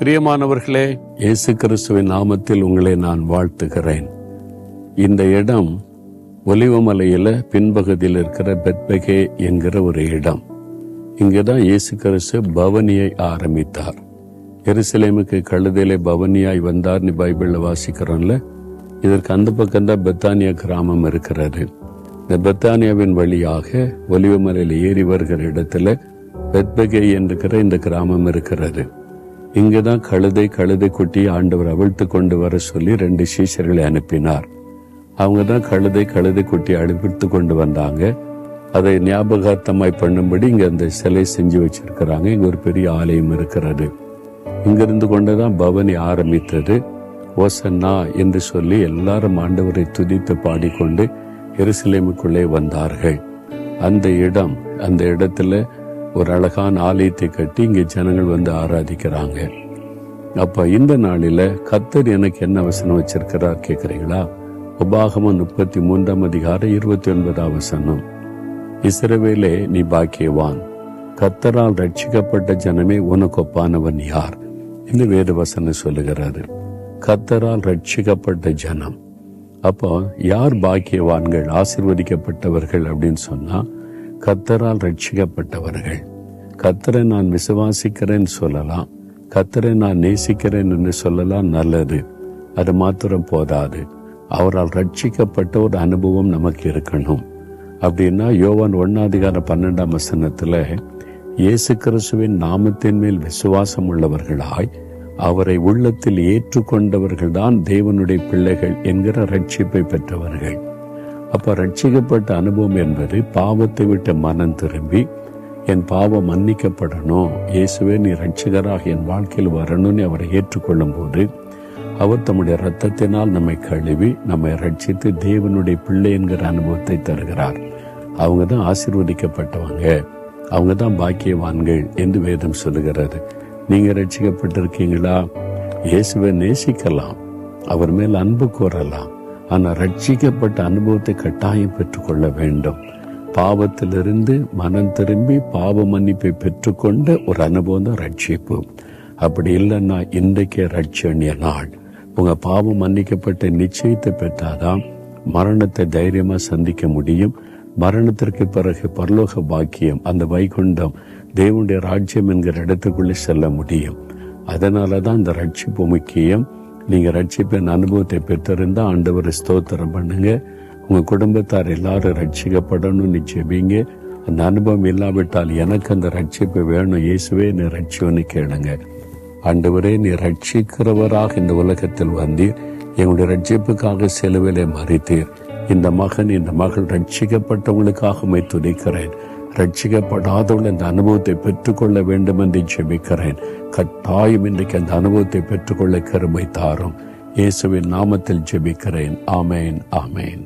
பிரியமானவர்களே, இயேசு கிறிஸ்துவின் நாமத்தில் உங்களை நான் வாழ்த்துகிறேன். இந்த இடம் ஒலிவமலையில பின்பகுதியில் இருக்கிற பெத்பகே என்கிற ஒரு இடம். இங்கதான் இயேசு கிறிஸ்து பவனியை ஆரம்பித்தார். எருசலேமுக்கு கழுதையிலே பவனியாய் வந்தார்னு பைபிள்ல வாசிக்கிறோம்ல. இதற்கு அந்த பக்கம்தான் பெத்தானியா கிராமம் இருக்கிறது. இந்த பெத்தானியாவின் வழியாக ஒலிவமலையில் ஏறி வருகிற இடத்துல பெத்பகே என்கிற இந்த கிராமம் இருக்கிறது. இங்கதான் கழுதை குட்டி ஆண்டவர் அவிழ்த்து கொண்டு வர சொல்லி 2 சீஷர்களை அனுப்பினார். அவங்க தான் கழுதை குட்டி அவிழ்த்து கொண்டு வந்தாங்க. அதை ஞாபகார்த்தமாய் பண்ணும்படி இங்க அந்த சிலை செஞ்சு வச்சிருக்கிறாங்க. இங்க ஒரு பெரிய ஆலயம் இருக்கிறது. இங்கிருந்து கொண்டுதான் பவனி ஆரம்பித்தது. ஓசன்னா என்று சொல்லி எல்லாரும் ஆண்டவரை துதித்து பாடிக்கொண்டு எருசலேமுக்குள்ளே வந்தார்கள். அந்த இடத்துல ஒரு அழகான ஆலயத்தை கட்டி இங்கே ஜனங்கள் வந்து ஆராதிக்கிறாங்க. அப்ப இந்த நாளில கர்த்தர் எனக்கு என்ன வசனம் வச்சிருக்கிறார் கேக்குறீங்களா? உபாகமம் 33 வசனம். இஸ்ரவேலே, நீ பாக்கியவான், கர்த்தரால் ரட்சிக்கப்பட்ட ஜனமே உனக்கு ஒப்பானவன் யார் என்று வேத வசனம் சொல்லுகிறாரு. கர்த்தரால் ரட்சிக்கப்பட்ட ஜனம். அப்போ யார் பாக்கியவான்கள், ஆசீர்வதிக்கப்பட்டவர்கள் அப்படின்னு சொன்னா கர்த்தரால் ரட்சிக்கப்பட்டவர்கள். கர்த்தரை நான் விசுவாசிக்கிறேன்னு சொல்லலாம், கர்த்தரை நான் நேசிக்கிறேன் என்று சொல்லலாம், நல்லது. அது மாத்திரம் போதாது, அவரால் ரட்சிக்கப்பட்ட ஒரு அனுபவம் நமக்கு இருக்கணும். அப்படின்னா யோவான் 1:12 வசனத்துல இயேசு கிறிஸ்துவின் நாமத்தின் மேல் விசுவாசம் உள்ளவர்களாய் அவரை உள்ளத்தில் ஏற்றுக்கொண்டவர்கள் தான் தேவனுடைய பிள்ளைகள் என்கிற ரட்சிப்பை பெற்றவர்கள். அப்ப ரட்சிக்கப்பட்ட அனுபவம் என்பது பாவத்தை விட்டு மனம் திரும்பி என் பாவம் மன்னிக்கப்படணும், இயேசுவே நீ ரட்சிகராக என் வாழ்க்கையில் வரணும்னு அவரை ஏற்றுக்கொள்ளும் போது அவர் தம்முடைய இரத்தத்தினால் நம்மை கழுவி நம்மை ரட்சித்து தேவனுடைய பிள்ளை என்கிற அனுபவத்தை தருகிறார். அவங்க தான் ஆசீர்வதிக்கப்பட்டவங்க, அவங்க தான் பாக்கியவான்கள் என்று வேதம் சொல்லுகிறது. நீங்க ரட்சிக்கப்பட்டிருக்கீங்களா? இயேசுவை நேசிக்கலாம், அவர் மேல் அன்பு கூறலாம். ஆனா ரட்சிக்கப்பட்ட அனுபவத்தை கட்டாயம் பெற்றுக்கொள்ள வேண்டும். பாவத்திலிருந்து மனம் திரும்பி பாவ மன்னிப்பை பெற்றுக்கொண்ட ஒரு அனுபவம் தான் ரட்சிப்பு. அப்படி இல்லைன்னா இன்றைக்கே ரட்சணிய நாள். உங்க பாவம் மன்னிக்கப்பட்ட நிச்சயத்தை பெற்றாதான் மரணத்தை தைரியமா சந்திக்க முடியும். மரணத்திற்கு பிறகு பரலோக பாக்கியம், அந்த வைகுண்டம், தேவனுடைய ராஜ்யம் என்கிற இடத்துக்குள்ளே செல்ல முடியும். அதனாலதான் இந்த ரட்சிப்பு முக்கியம். நீங்க ரட்சிப்பின் அனுபவத்தை பெற்றிருந்தா ஆண்டவரை ஸ்தோத்திரம் பண்ணுங்க. உங்க குடும்பத்தார் எல்லாரும் ரட்சிக்கப்படணும் நிச்சயமிங்க. அந்த அனுபவம் இல்லாவிட்டால் எனக்கு அந்த ரட்சிப்பு வேணும், இயேசுவே நீ ரட்சியோன்னு கேளுங்க. ஆண்டவரே, நீ ரட்சிக்கிறவராக இந்த உலகத்தில் வந்தீர், எங்களுடைய ரட்சிப்புக்காக சிலுவையிலே மரித்தீர். இந்த மகன் இந்த மகள் ரட்சிக்கப்பட்டவங்களுக்காக உம்மை துதிக்கிறேன். ரட்சிக்கப்படாதவள் இந்த அனுபவத்தை பெற்றுக்கொள்ள வேண்டும் என்று ஜெபிக்கிறேன். கட்டாயம் இன்றைக்கு அந்த அனுபவத்தை பெற்றுக்கொள்ள கிருபை தாரும். இயேசுவின் நாமத்தில் ஜெபிக்கிறேன். ஆமேன், ஆமேன்.